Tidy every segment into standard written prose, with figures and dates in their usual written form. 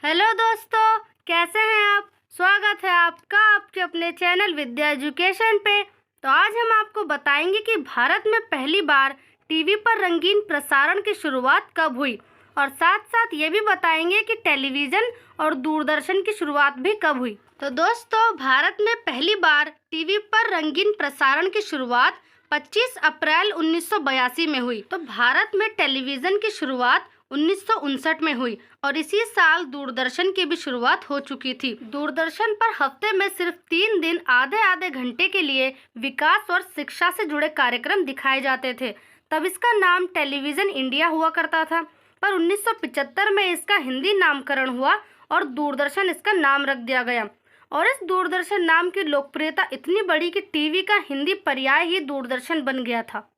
Hello दोस्तों, कैसे हैं आप। स्वागत है आपका आपके अपने चैनल विद्या एजुकेशन पे। तो आज हम आपको बताएंगे कि भारत में पहली बार टीवी पर रंगीन प्रसारण की शुरुआत कब हुई और साथ साथ ये भी बताएंगे कि टेलीविज़न और दूरदर्शन की शुरुआत भी कब हुई। तो दोस्तों, भारत में पहली बार टीवी पर रंगीन प्रसारण की शुरुआत 25 अप्रैल 1982 में हुई। तो भारत में टेलीविज़न की शुरुआत 1959 में हुई और इसी साल दूरदर्शन की भी शुरुआत हो चुकी थी। दूरदर्शन पर हफ्ते में सिर्फ 3 दिन आधे आधे घंटे के लिए विकास और शिक्षा से जुड़े कार्यक्रम दिखाए जाते थे। तब इसका नाम टेलीविज़न इंडिया हुआ करता था, पर 1975 में इसका हिंदी नामकरण हुआ और दूरदर्शन इसका नाम रख दिया गया। और इस दूरदर्शन नाम की लोकप्रियता इतनी बढ़ी कि टीवी का हिंदी पर्याय ही दूरदर्शन बन गया था।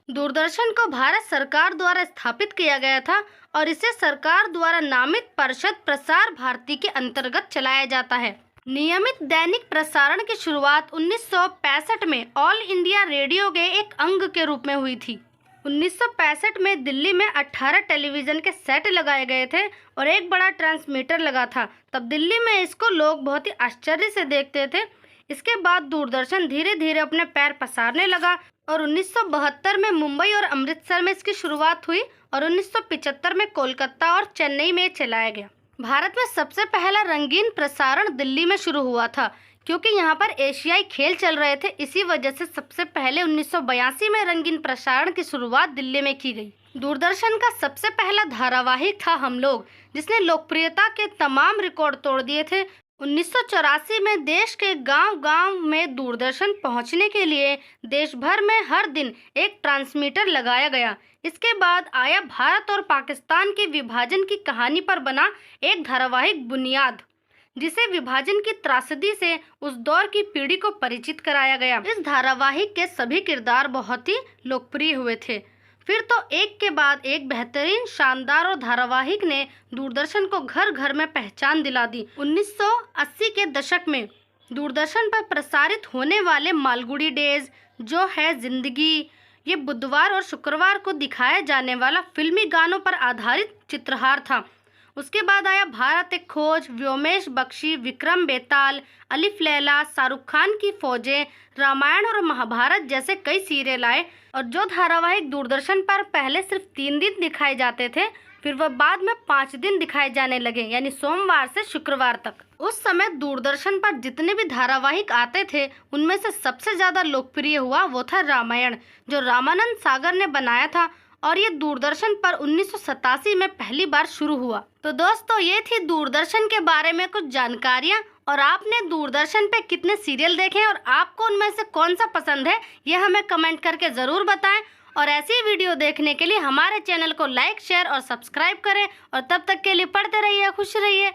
दूरदर्शन को भारत सरकार द्वारा स्थापित किया गया था और इसे सरकार द्वारा नामित परिषद प्रसार भारती के अंतर्गत चलाया जाता है। नियमित दैनिक प्रसारण की शुरुआत 1965 में ऑल इंडिया रेडियो के एक अंग के रूप में हुई थी। 1965 में दिल्ली में 18 टेलीविज़न के सेट लगाए गए थे और एक बड़ा ट्रांसमीटर लगा था। तब दिल्ली में इसको लोग बहुत ही आश्चर्य से देखते थे। इसके बाद दूरदर्शन धीरे धीरे अपने पैर पसारने लगा और 1972 में मुंबई और अमृतसर में इसकी शुरुआत हुई और 1975 में कोलकाता और चेन्नई में चलाया गया। भारत में सबसे पहला रंगीन प्रसारण दिल्ली में शुरू हुआ था, क्योंकि यहाँ पर एशियाई खेल चल रहे थे। इसी वजह से सबसे पहले 1982 में रंगीन प्रसारण की शुरुआत दिल्ली में की गई। दूरदर्शन का सबसे पहला धारावाहिक था हम लोग, जिसने लोकप्रियता के तमाम रिकॉर्ड तोड़ दिए थे। 1984 में देश के गांव-गांव में दूरदर्शन पहुंचने के लिए देश भर में हर दिन एक ट्रांसमीटर लगाया गया। इसके बाद आया भारत और पाकिस्तान के विभाजन की कहानी पर बना एक धारावाहिक बुनियाद, जिसे विभाजन की त्रासदी से उस दौर की पीढ़ी को परिचित कराया गया। इस धारावाहिक के सभी किरदार बहुत ही लोकप्रिय हुए थे। फिर तो एक के बाद एक बेहतरीन, शानदार और धारावाहिक ने दूरदर्शन को घर घर में पहचान दिला दी। 1980 के दशक में दूरदर्शन पर प्रसारित होने वाले मालगुडी डेज, जो है जिंदगी, ये बुधवार और शुक्रवार को दिखाया जाने वाला फिल्मी गानों पर आधारित चित्रहार था। उसके बाद आया भारत एक खोज, व्योमेश बख्शी, विक्रम बेताल, अलिफ लैला, शाहरुख खान की फौजें, रामायण और महाभारत जैसे कई सीरियल आए। और जो धारावाहिक दूरदर्शन पर पहले सिर्फ 3 दिन दिखाए जाते थे, फिर वह बाद में 5 दिन दिखाए जाने लगे, यानी सोमवार से शुक्रवार तक। उस समय दूरदर्शन पर जितने भी धारावाहिक आते थे, उनमें से सबसे ज़्यादा लोकप्रिय हुआ वो था रामायण, जो रामानंद सागर ने बनाया था और ये दूरदर्शन पर 1987 में पहली बार शुरू हुआ। तो दोस्तों, ये थी दूरदर्शन के बारे में कुछ जानकारियाँ। और आपने दूरदर्शन पे कितने सीरियल देखे और आपको उनमें से कौन सा पसंद है, ये हमें कमेंट करके ज़रूर बताएं। और ऐसी वीडियो देखने के लिए हमारे चैनल को लाइक, शेयर और सब्सक्राइब करें। और तब तक के लिए पढ़ते रहिए, खुश रहिए।